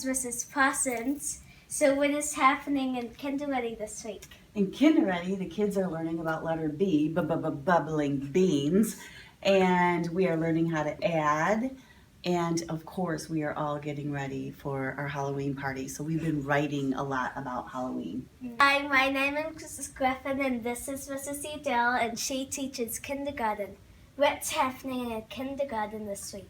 Mrs. Parsons. So what is happening in kindergarten this week? In kindergarten, the kids are learning about letter B, bubbling beans, and we are learning how to add. And of course, we are all getting ready for our Halloween party. So we've been writing a lot about Halloween. Hi, my name is Mrs. Griffin, and this is Mrs. Edel, and she teaches kindergarten. What's happening in kindergarten this week?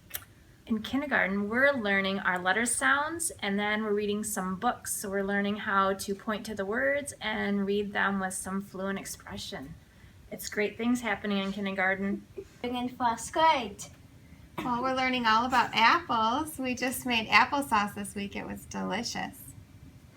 In kindergarten, we're learning our letter sounds, and then we're reading some books. So we're learning how to point to the words and read them with some fluent expression. It's great things happening in kindergarten. In first grade. Well, we're learning all about apples. We just made applesauce this week. It was delicious.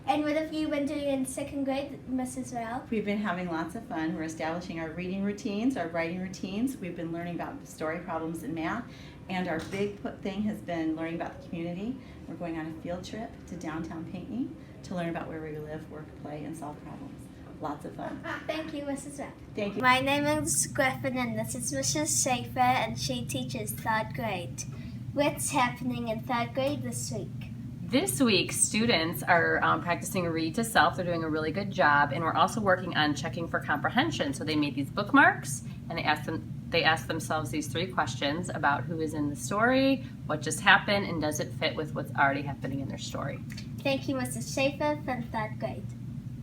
And what have you been doing in second grade, Mrs. Rao? We've been having lots of fun. We're establishing our reading routines, our writing routines. We've been learning about story problems in math. And our big thing has been learning about the community. We're going on a field trip to downtown Pinckney to learn about where we live, work, play, and solve problems. Lots of fun. Thank you, Mrs. Rao. Thank you. My name is Griffin, and this is Mrs. Schaefer, and she teaches third grade. What's happening in third grade this week? This week, students are practicing read to self. They're doing a really good job, and we're also working on checking for comprehension. So they made these bookmarks, and they asked themselves these 3 questions about who is in the story, what just happened, and does it fit with what's already happening in their story. Thank you, Mrs. Schaefer, from third grade.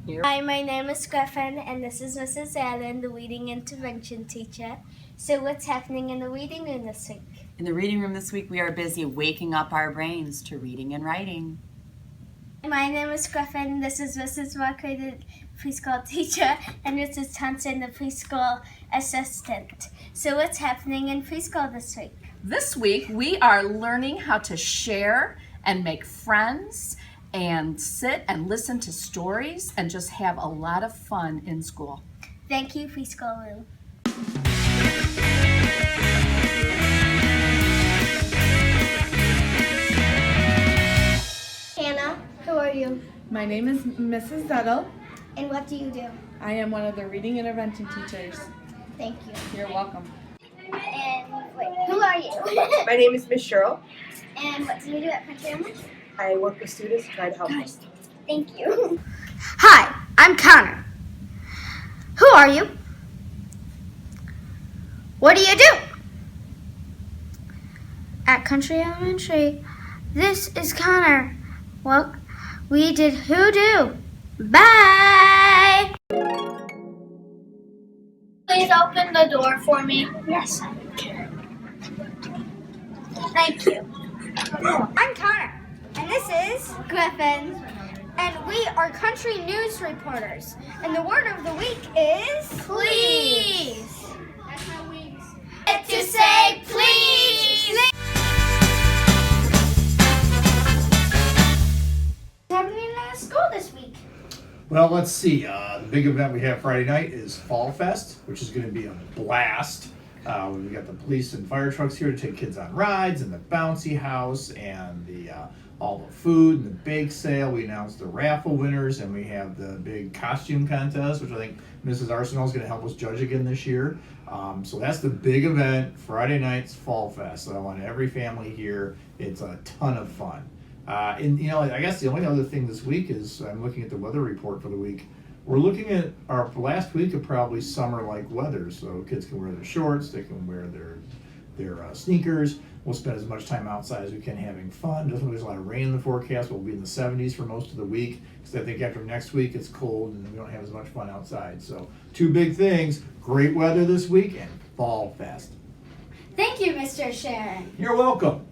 You're Hi, my name is Griffin, and this is Mrs. Allen, the reading intervention teacher. So what's happening in the reading room this week? In the reading room this week, we are busy waking up our brains to reading and writing. My name is Griffin. This is Mrs. Walker, the preschool teacher, and Mrs. Thompson, the preschool assistant. So what's happening in preschool this week? This week, we are learning how to share and make friends and sit and listen to stories and just have a lot of fun in school. Thank you, preschool room. Hannah, who are you? My name is Mrs. Zettel. And what do you do? I am one of the reading intervention teachers. Thank you. You're welcome. And wait, who are you? My name is Miss Cheryl. And what do you do at Country Elm? I work with students and try to help them. Thank you. Hi, I'm Connor. Who are you? What do you do? At Country Elementary. This is Connor. Well, we did hoodoo. Bye! Please open the door for me. Yes, I can. Thank you. I'm Connor. And this is Griffin. And we are country news reporters. And the word of the week is please. That's my wings. To say please. What's happening at school this week? Well, let's see. The big event we have Friday night is Fall Fest, which is going to be a blast. We've got the police and fire trucks here to take kids on rides, and the bouncy house, and the all the food, and the bake sale. We announced the raffle winners, and we have the big costume contest, which I think Mrs. Arsenal is going to help us judge again this year. So that's the big event, Friday night's Fall Fest. So I want every family here. It's a ton of fun. And I guess the only other thing this week is I'm looking at the weather report for the week. We're looking at our last week of probably summer-like weather, so kids can wear their shorts, they can wear their sneakers. We'll spend as much time outside as we can having fun. Doesn't mean there's a lot of rain in the forecast. We'll be in the 70s for most of the week, because I think after next week it's cold and we don't have as much fun outside. So 2 big things: great weather this week and Fall Fest. Thank you, Mr. Sharon. You're welcome.